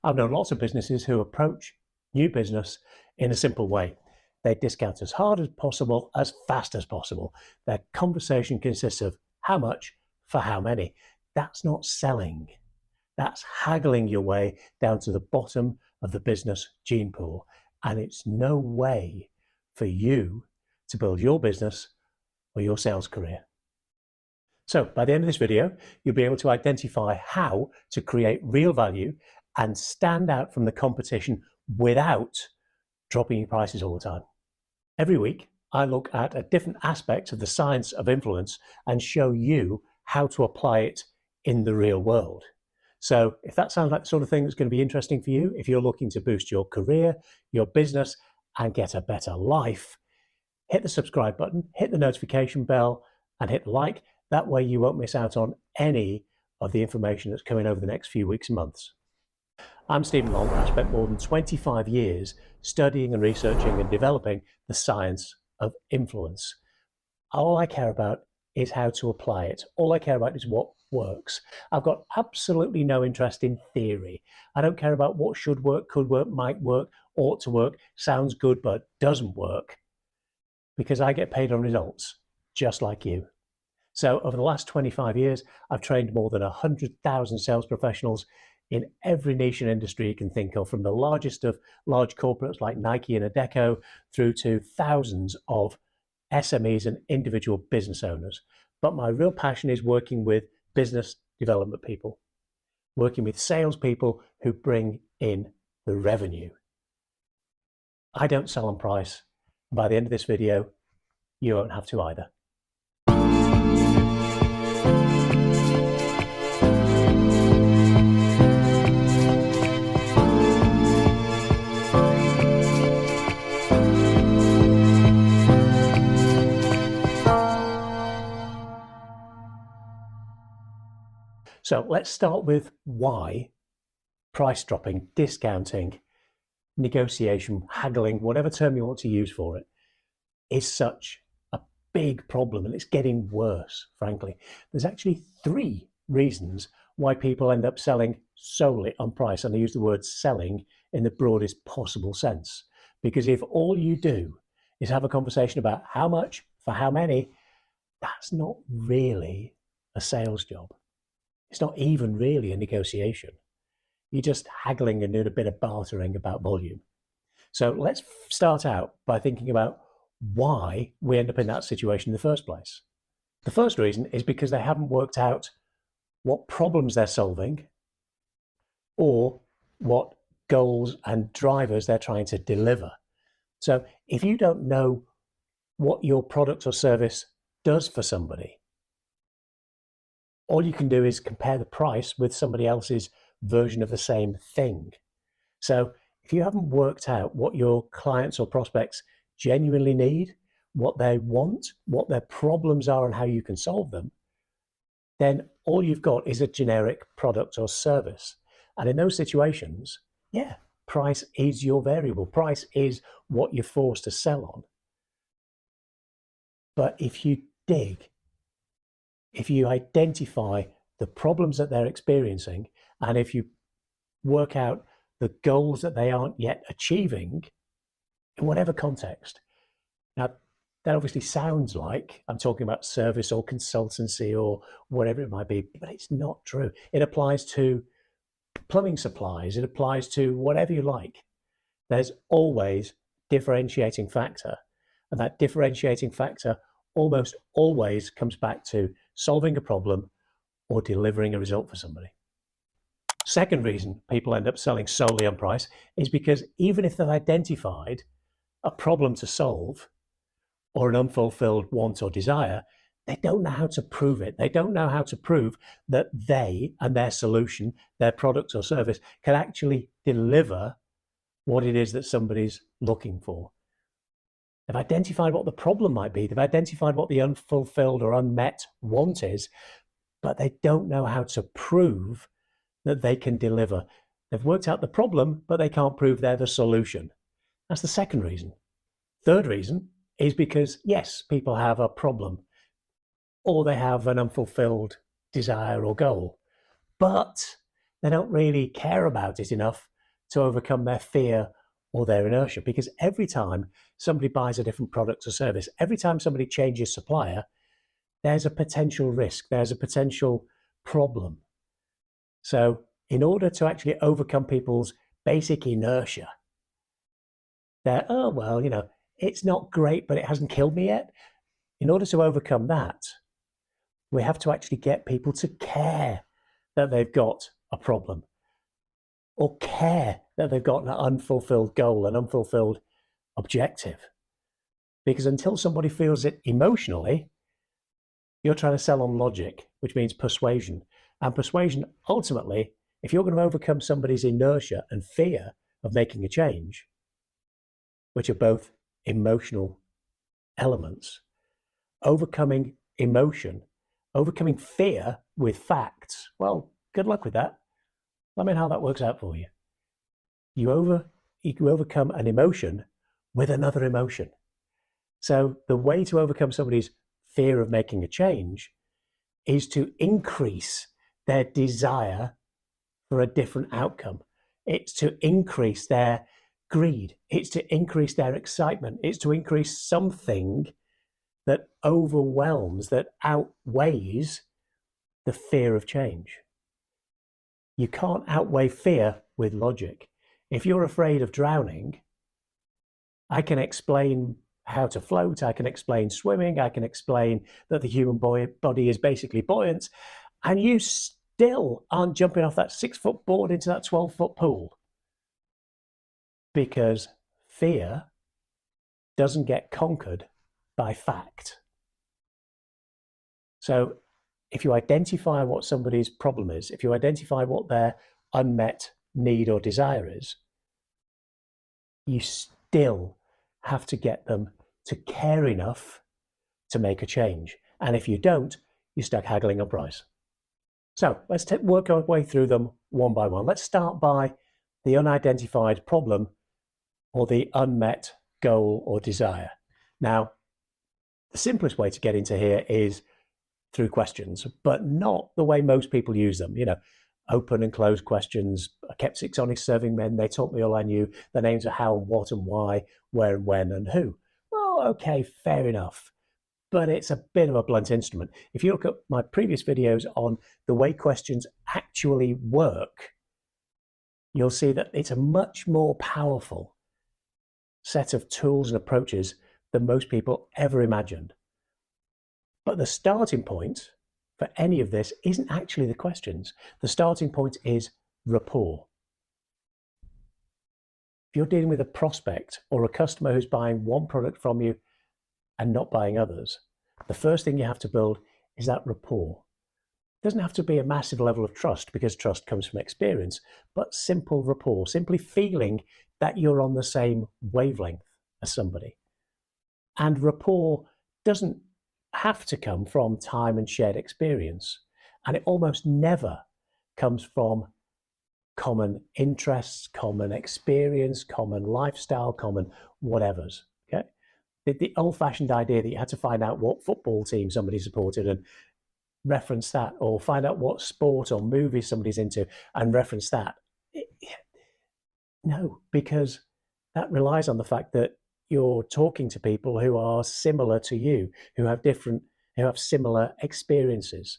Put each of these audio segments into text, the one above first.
I've known lots of businesses who approach new business in a simple way. They discount as hard as possible, as fast as possible. Their conversation consists of how much for how many. That's not selling. That's haggling your way down to the bottom of the business gene pool. And it's no way for you to build your business or your sales career. So by the end of this video, you'll be able to identify how to create real value and stand out from the competition without dropping your prices all the time. Every week, I look at a different aspect of the science of influence and show you how to apply it in the real world. So if that sounds like the sort of thing that's going to be interesting for you, if you're looking to boost your career, your business, and get a better life, hit the subscribe button, hit the notification bell, and hit like. That way you won't miss out on any of the information that's coming over the next few weeks and months. I'm Stephen Long. I spent more than 25 years studying and researching and developing the science of influence. All I care about is how to apply it. All I care about is what works. I've got absolutely no interest in theory. I don't care about what should work, could work, might work, ought to work, sounds good but doesn't work, because I get paid on results, just like you. So over the last 25 years, I've trained more than 100,000 sales professionals in every niche and industry you can think of, from the largest of large corporates like Nike and Adecco through to thousands of SMEs and individual business owners. But my real passion is working with business development people, working with salespeople who bring in the revenue. I don't sell on price. By the end of this video, you won't have to either. So let's start with why price dropping, discounting, negotiation, haggling, whatever term you want to use for it, is such a big problem, and it's getting worse, frankly. There's actually 3 reasons why people end up selling solely on price, and I use the word selling in the broadest possible sense. Because if all you do is have a conversation about how much for how many, that's not really a sales job. It's not even really a negotiation. You're just haggling and doing a bit of bartering about volume. So let's start out by thinking about why we end up in that situation in the first place. The first reason is because they haven't worked out what problems they're solving or what goals and drivers they're trying to deliver. So if you don't know what your product or service does for somebody, all you can do is compare the price with somebody else's version of the same thing. So if you haven't worked out what your clients or prospects genuinely need, what they want, what their problems are and how you can solve them, then all you've got is a generic product or service. And in those situations, yeah, price is your variable. Price is what you're forced to sell on. But if you dig, if you identify the problems that they're experiencing, and if you work out the goals that they aren't yet achieving, in whatever context. Now, that obviously sounds like I'm talking about service or consultancy or whatever it might be, but it's not true. It applies to plumbing supplies. It applies to whatever you like. There's always differentiating factor, and that differentiating factor almost always comes back to solving a problem or delivering a result for somebody. Second reason people end up selling solely on price is because even if they've identified a problem to solve or an unfulfilled want or desire, they don't know how to prove it. They don't know how to prove that they and their solution, their product or service, can actually deliver what it is that somebody's looking for. They've identified what the problem might be. They've identified what the unfulfilled or unmet want is, but they don't know how to prove that they can deliver. They've worked out the problem, but they can't prove they're the solution. That's the second reason. Third reason is because, yes, people have a problem or they have an unfulfilled desire or goal, but they don't really care about it enough to overcome their fear or their inertia. Because every time somebody buys a different product or service, every time somebody changes supplier, there's a potential risk, there's a potential problem. So in order to actually overcome people's basic inertia, they're, oh, well, it's not great, but it hasn't killed me yet. In order to overcome that, we have to actually get people to care that they've got a problem, or care that they've got an unfulfilled goal, an unfulfilled objective. Because until somebody feels it emotionally, you're trying to sell on logic, which means persuasion. And persuasion, ultimately, if you're going to overcome somebody's inertia and fear of making a change, which are both emotional elements, overcoming emotion, overcoming fear with facts, well, good luck with that. Let me know how that works out for you. You overcome an emotion with another emotion. So the way to overcome somebody's fear of making a change is to increase their desire for a different outcome. It's to increase their greed. It's to increase their excitement. It's to increase something that overwhelms, that outweighs the fear of change. You can't outweigh fear with logic. If you're afraid of drowning, I can explain how to float, I can explain swimming, I can explain that the human body is basically buoyant, and you still aren't jumping off that 6-foot board into that 12-foot pool. Because fear doesn't get conquered by fact. So if you identify what somebody's problem is, if you identify what their unmet need or desire is, you still have to get them to care enough to make a change. And if you don't, you're stuck haggling on price. So let's work our way through them one by one. Let's start by the unidentified problem or the unmet goal or desire. Now, the simplest way to get into here is through questions, but not the way most people use them. Open and closed questions. I kept 6 honest serving men. They taught me all I knew. The names are how and what and why, where and when and who. Well, okay, fair enough. But it's a bit of a blunt instrument. If you look at my previous videos on the way questions actually work, you'll see that it's a much more powerful set of tools and approaches than most people ever imagined. But the starting point for any of this isn't actually the questions. The starting point is rapport. If you're dealing with a prospect or a customer who's buying one product from you and not buying others, the first thing you have to build is that rapport. It doesn't have to be a massive level of trust, because trust comes from experience, but simple rapport, simply feeling that you're on the same wavelength as somebody. And rapport doesn't have to come from time and shared experience. And it almost never comes from common interests, common experience, common lifestyle, common whatevers. Okay? The old-fashioned idea that you had to find out what football team somebody supported and reference that, or find out what sport or movie somebody's into and reference that. No, because that relies on the fact that you're talking to people who are similar to you, who have similar experiences,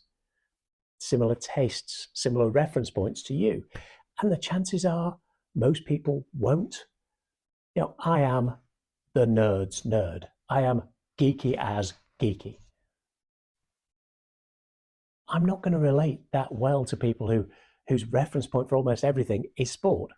similar tastes, similar reference points to you. And the chances are most people won't. I am the nerd's nerd. I am geeky as geeky. I'm not going to relate that well to people whose reference point for almost everything is sport.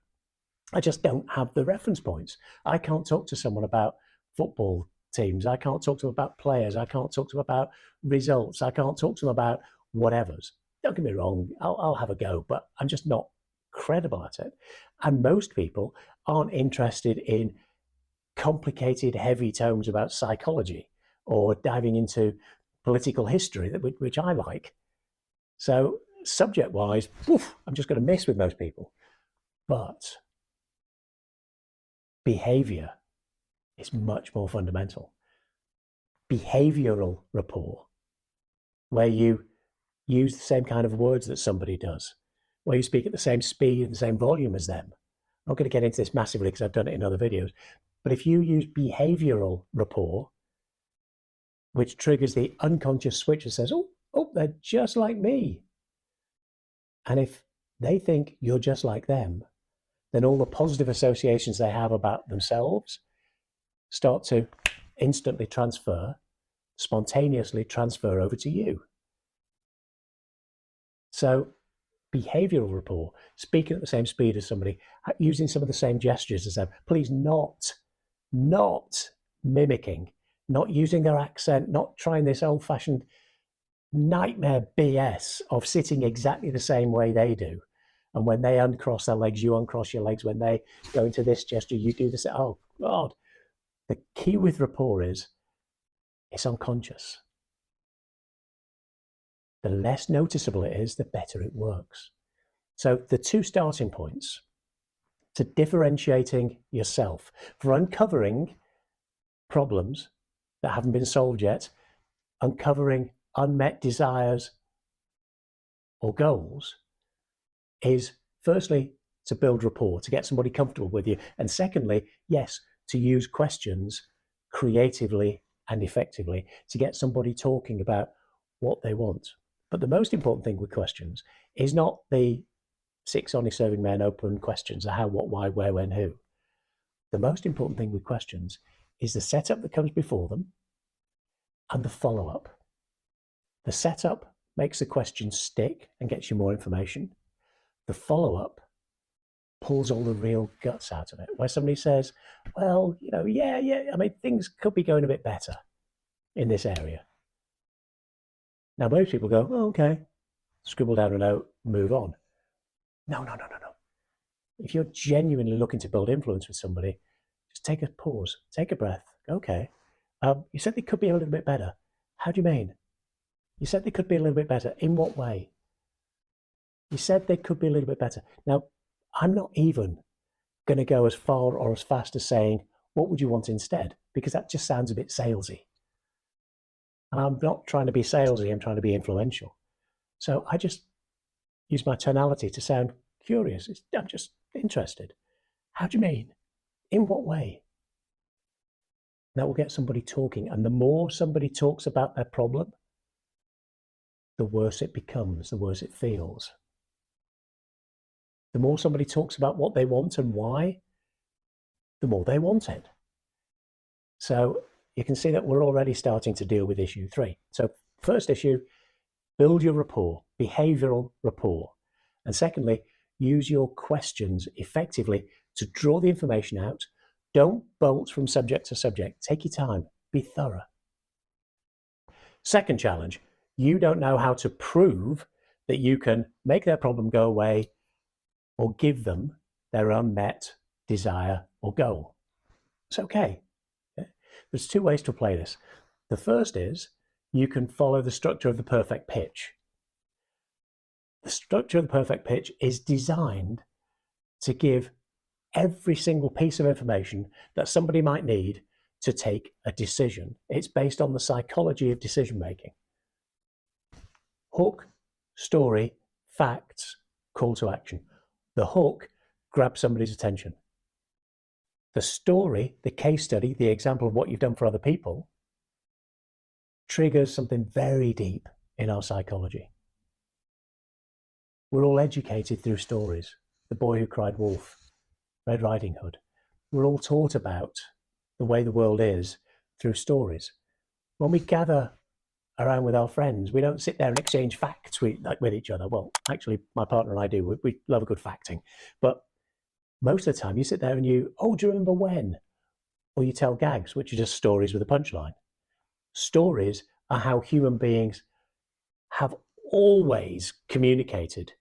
I just don't have the reference points. I can't talk to someone about football teams. I can't talk to them about players. I can't talk to them about results. I can't talk to them about whatevers. Don't get me wrong, I'll have a go, but I'm just not credible at it. And most people aren't interested in complicated, heavy tomes about psychology or diving into political history, which I like. So subject-wise, I'm just going to miss with most people. But behavior is much more fundamental. Behavioral rapport, where you use the same kind of words that somebody does, where you speak at the same speed and the same volume as them, not going to get into this massively because I've done it in other videos, but if you use behavioral rapport, which triggers the unconscious switch that says, oh, they're just like me. And if they think you're just like them, then all the positive associations they have about themselves start to instantly spontaneously transfer over to you. So behavioral rapport, speaking at the same speed as somebody, using some of the same gestures as them, please not mimicking, not using their accent, not trying this old-fashioned nightmare BS of sitting exactly the same way they do. And when they uncross their legs, you uncross your legs. When they go into this gesture, you do this. Oh, God. The key with rapport is it's unconscious. The less noticeable it is, the better it works. So the two starting points to differentiating yourself, for uncovering problems that haven't been solved yet, uncovering unmet desires or goals, is firstly to build rapport, to get somebody comfortable with you. And secondly, yes, to use questions creatively and effectively to get somebody talking about what they want. But the most important thing with questions is not the 6 honest serving men open questions, the how, what, why, where, when, who. The most important thing with questions is the setup that comes before them and the follow-up. The setup makes the question stick and gets you more information. The follow-up pulls all the real guts out of it. Where somebody says, well, yeah, I mean, things could be going a bit better in this area. Now, most people go, oh, okay, scribble down a note, move on. No. If you're genuinely looking to build influence with somebody, just take a pause, take a breath. Okay. You said they could be a little bit better. How do you mean? You said they could be a little bit better. In what way? You said they could be a little bit better. Now, I'm not even going to go as far or as fast as saying, what would you want instead? Because that just sounds a bit salesy. And I'm not trying to be salesy, I'm trying to be influential. So I just use my tonality to sound curious. I'm just interested. How do you mean? In what way? That will get somebody talking. And the more somebody talks about their problem, the worse it becomes, the worse it feels. The more somebody talks about what they want and why, the more they want it. So you can see that we're already starting to deal with issue 3. So first issue, build your rapport, behavioral rapport. And secondly, use your questions effectively to draw the information out. Don't bolt from subject to subject. Take your time. Be thorough. Second challenge, you don't know how to prove that you can make their problem go away or give them their unmet desire or goal. It's okay. There's 2 ways to play this. The first is you can follow the structure of the perfect pitch. The structure of the perfect pitch is designed to give every single piece of information that somebody might need to take a decision. It's based on the psychology of decision making. Hook, story, facts, call to action. The hook grabs somebody's attention. The story, the case study, the example of what you've done for other people triggers something very deep in our psychology. We're all educated through stories. The Boy Who Cried Wolf, Red Riding Hood. We're all taught about the way the world is through stories. When we gather around with our friends, we don't sit there and exchange facts with each other. Well, actually, my partner and I do. We love a good facting. But most of the time, you sit there and do you remember when? Or you tell gags, which are just stories with a punchline. Stories are how human beings have always communicated.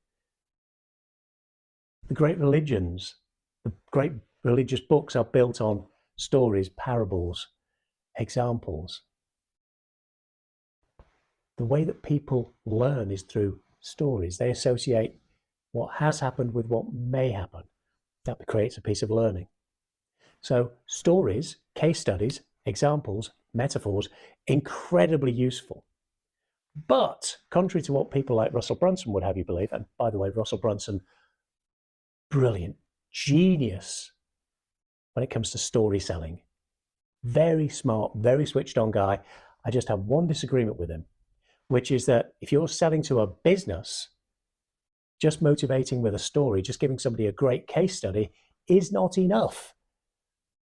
The great religions, the great religious books are built on stories, parables, examples. The way that people learn is through stories. They associate what has happened with what may happen. That creates a piece of learning. So stories, case studies, examples, metaphors, incredibly useful. But contrary to what people like Russell Brunson would have you believe, and by the way, Russell Brunson, brilliant genius when it comes to story selling. Very smart, very switched on guy. I just have one disagreement with him, which is that if you're selling to a business, just motivating with a story, just giving somebody a great case study is not enough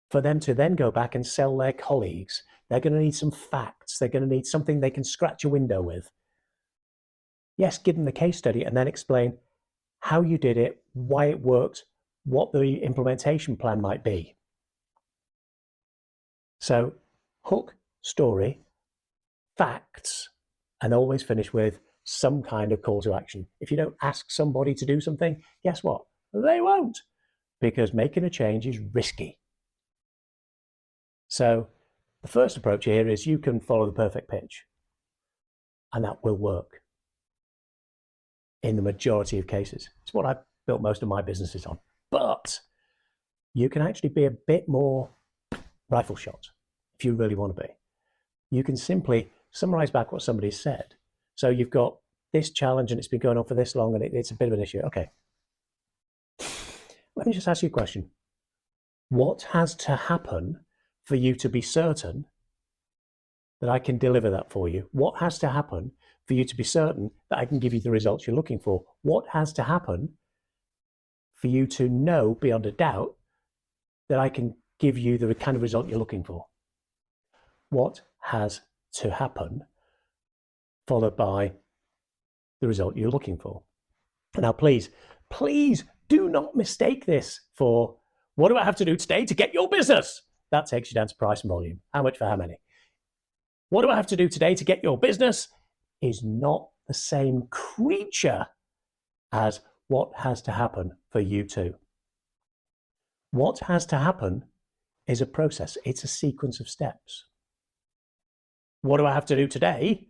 for them to then go back and sell their colleagues. They're going to need some facts. They're going to need something they can scratch a window with. Yes, give them the case study and then explain how you did it, why it worked, what the implementation plan might be. So hook, story, facts, and always finish with some kind of call to action. If you don't ask somebody to do something, guess what? They won't, because making a change is risky. So the first approach here is you can follow the perfect pitch, and that will work in the majority of cases. It's what I've built most of my businesses on. But you can actually be a bit more rifle shot if you really want to be. You can simply summarize back what somebody said. So you've got this challenge and it's been going on for this long and it's a bit of an issue. Okay. Let me just ask you a question. What has to happen for you to be certain that I can deliver that for you? What has to happen for you to be certain that I can give you the results you're looking for? What has to happen for you to know beyond a doubt that I can give you the kind of result you're looking for? What has to happen, followed by the result you're looking for? Now, please do not mistake this for what do I have to do today to get your business? That takes you down to price and volume. How much for how many? What do I have to do today to get your business is not the same creature as what has to happen for you too. What has to happen is a process. It's a sequence of steps. What do I have to do today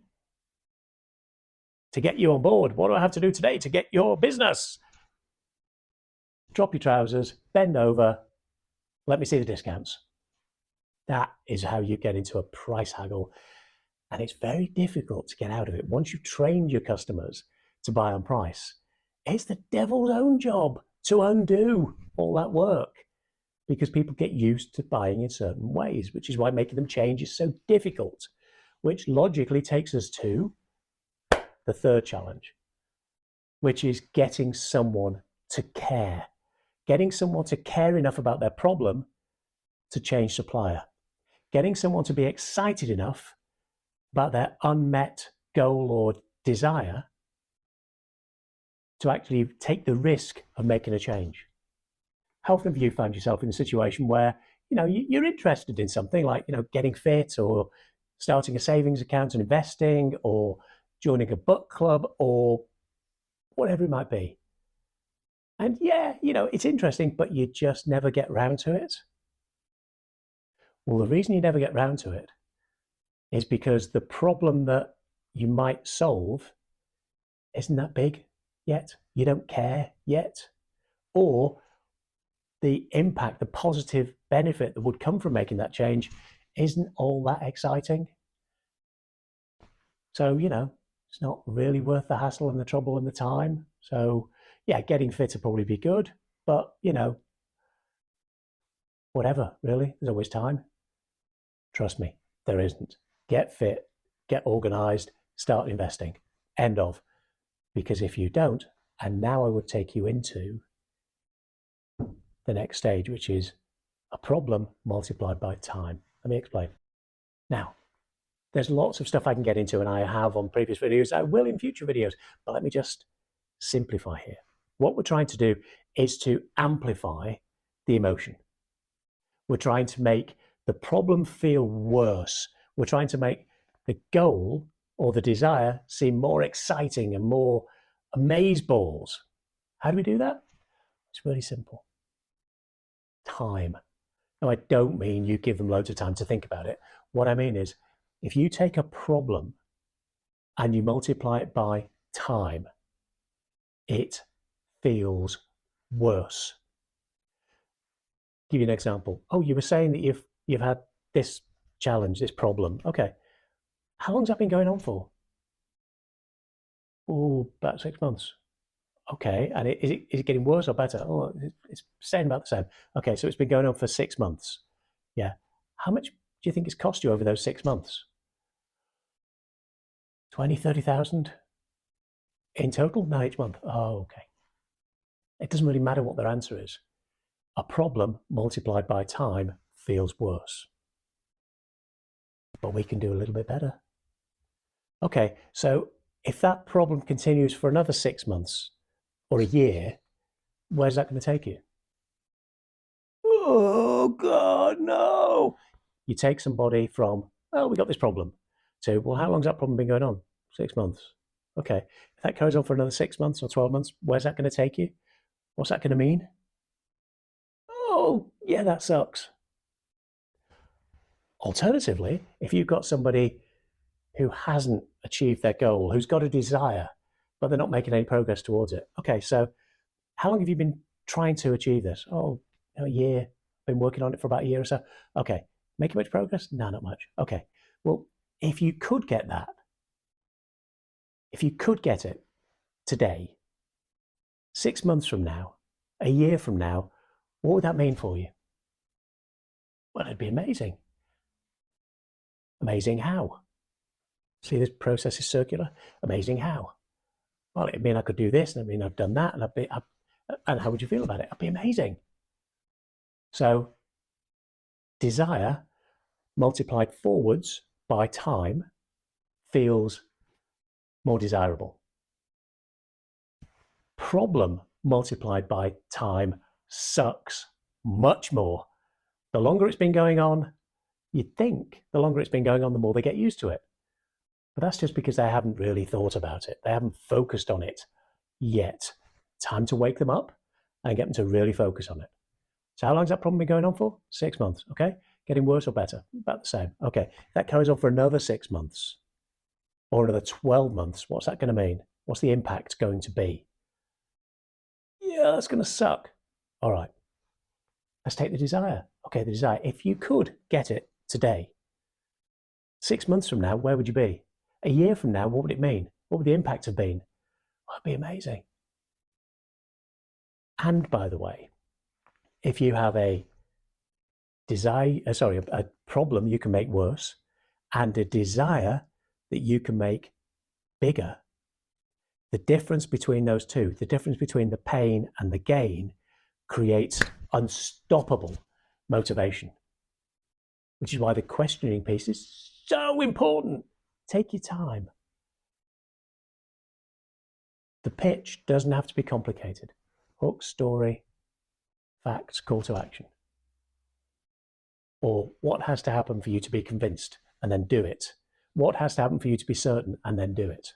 to get you on board? What do I have to do today to get your business? Drop your trousers, bend over, let me see the discounts. That is how you get into a price haggle. And it's very difficult to get out of it. Once you've trained your customers to buy on price, it's the devil's own job to undo all that work, because people get used to buying in certain ways, which is why making them change is so difficult, which logically takes us to the third challenge, which is getting someone to care. Getting someone to care enough about their problem to change supplier. Getting someone to be excited enough about their unmet goal or desire to actually take the risk of making a change. How often have you found yourself in a situation where you're interested in something like getting fit or starting a savings account and investing or joining a book club or whatever it might be, and it's interesting, but you just never get round to it? Well, the reason you never get round to it is because the problem that you might solve isn't that big yet. You don't care yet. Or the impact, the positive benefit that would come from making that change isn't all that exciting. So, it's not really worth the hassle and the trouble and the time. So, yeah, getting fit would probably be good, but, whatever, really, there's always time. Trust me, there isn't. Get fit, get organized, start investing. End of. Because if you don't, and now I would take you into the next stage, which is a problem multiplied by time. Let me explain. Now, there's lots of stuff I can get into, and I have on previous videos. I will in future videos, but let me just simplify here. What we're trying to do is to amplify the emotion. We're trying to make the problem feel worse. We're trying to make the goal or the desire seem more exciting and more amazeballs. How do we do that? It's really simple. Time. Now, I don't mean you give them loads of time to think about it. What I mean is, if you take a problem and you multiply it by time, it feels worse. Give you an example. Oh, you were saying that you've had this challenge, this problem. Okay. How long's that been going on for? Oh, about 6 months. Okay, and is it getting worse or better? Oh, it's staying about the same. Okay, so it's been going on for 6 months. Yeah. How much do you think it's cost you over those 6 months? 20, 30,000 in total? No, each month. Oh, okay. It doesn't really matter what their answer is. A problem multiplied by time feels worse, but we can do a little bit better. Okay, so if that problem continues for another 6 months or a year, where's that going to take you? Oh, God, no. You take somebody from, oh, we got this problem, to, well, how long's that problem been going on? 6 months. Okay. If that goes on for another 6 months or 12 months, where's that going to take you? What's that going to mean? Oh, yeah, that sucks. Alternatively, if you've got somebody who hasn't achieved their goal, who's got a desire, but they're not making any progress towards it. Okay, so how long have you been trying to achieve this? Oh, a year. Been working on it for about a year or so. Okay, making much progress? No, not much. Okay, well, if you could get that, if you could get it today, 6 months from now, a year from now, what would that mean for you? Well, it'd be amazing. Amazing how? See, this process is circular. Amazing how? Well, it'd mean I could do this, and I mean I've done that, and how would you feel about it? It'd be amazing. So, desire multiplied forwards by time feels more desirable. Problem multiplied by time sucks much more. The longer it's been going on, you'd think the longer it's been going on, the more they get used to it. But that's just because they haven't really thought about it. They haven't focused on it yet. Time to wake them up and get them to really focus on it. So how long's that problem been going on for? 6 months, okay? Getting worse or better? About the same. Okay, that carries on for another 6 months or another 12 months. What's that going to mean? What's the impact going to be? Yeah, that's going to suck. All right, let's take the desire. Okay, the desire. If you could get it today, 6 months from now, where would you be? A year from now, what would it mean? What would the impact have been? Well, it'd be amazing. And by the way, if you have a problem you can make worse, and a desire that you can make bigger, the difference between those two, the difference between the pain and the gain, creates unstoppable motivation, which is why the questioning piece is so important. Take your time. The pitch doesn't have to be complicated. Hook, story, facts, call to action. Or what has to happen for you to be convinced and then do it? What has to happen for you to be certain and then do it?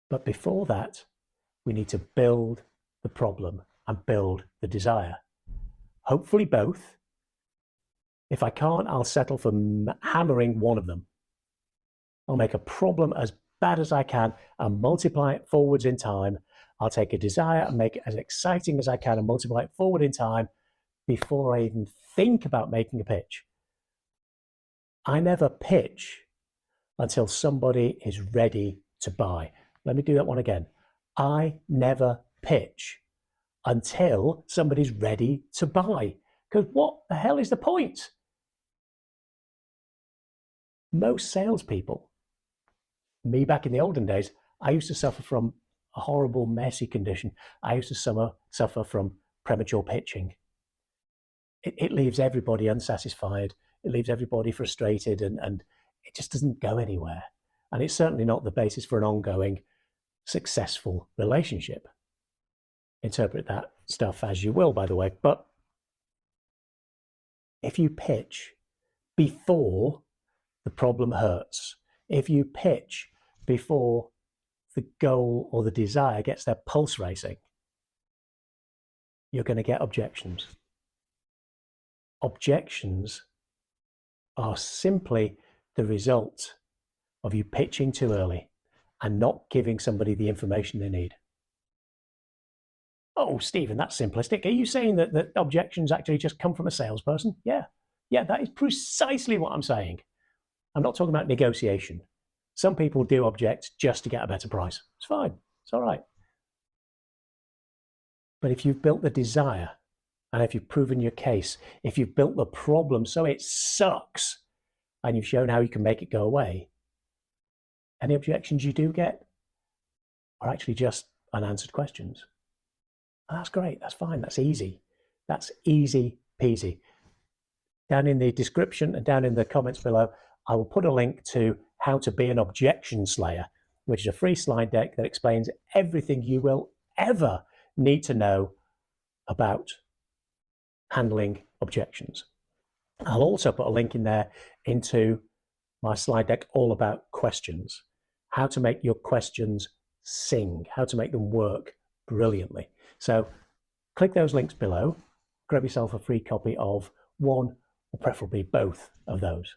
But before that, we need to build the problem and build the desire. Hopefully both. If I can't, I'll settle for hammering one of them. I'll make a problem as bad as I can and multiply it forwards in time. I'll take a desire and make it as exciting as I can and multiply it forward in time before I even think about making a pitch. I never pitch until somebody is ready to buy. Let me do that one again. I never pitch until somebody's ready to buy. Because what the hell is the point? Most salespeople, me back in the olden days, I used to suffer from a horrible, messy condition. I used to suffer from premature pitching. It leaves everybody unsatisfied. It leaves everybody frustrated, and it just doesn't go anywhere. And it's certainly not the basis for an ongoing, successful relationship. Interpret that stuff as you will, by the way. But if you pitch before the problem hurts, if you pitch before the goal or the desire gets their pulse racing, you're going to get objections. Objections are simply the result of you pitching too early and not giving somebody the information they need. Oh, Stephen, that's simplistic. Are you saying that objections actually just come from a salesperson? Yeah, that is precisely what I'm saying. I'm not talking about negotiation. Some people do object just to get a better price. It's fine. It's all right. But if you've built the desire, and if you've proven your case, if you've built the problem so it sucks, and you've shown how you can make it go away, any objections you do get are actually just unanswered questions. And that's great. That's fine. That's easy. That's easy peasy. Down in the description and down in the comments below, I will put a link to how to be an objection slayer, which is a free slide deck that explains everything you will ever need to know about handling objections. I'll also put a link in there into my slide deck all about questions, how to make your questions sing, how to make them work brilliantly. So click those links below, grab yourself a free copy of one or preferably both of those.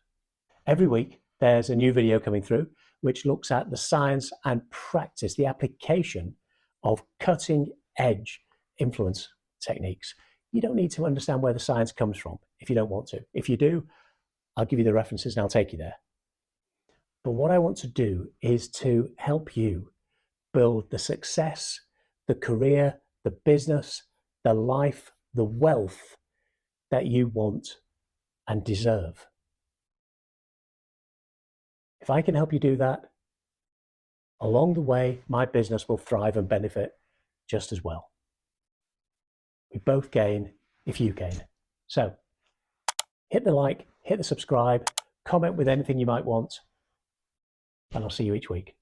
Every week there's a new video coming through which looks at the science and practice, the application of cutting edge influence techniques. You don't need to understand where the science comes from if you don't want to. If you do, I'll give you the references and I'll take you there. But what I want to do is to help you build the success, the career, the business, the life, the wealth that you want and deserve. If I can help you do that, along the way, my business will thrive and benefit just as well. We both gain if you gain. So hit the like, hit the subscribe, comment with anything you might want, and I'll see you each week.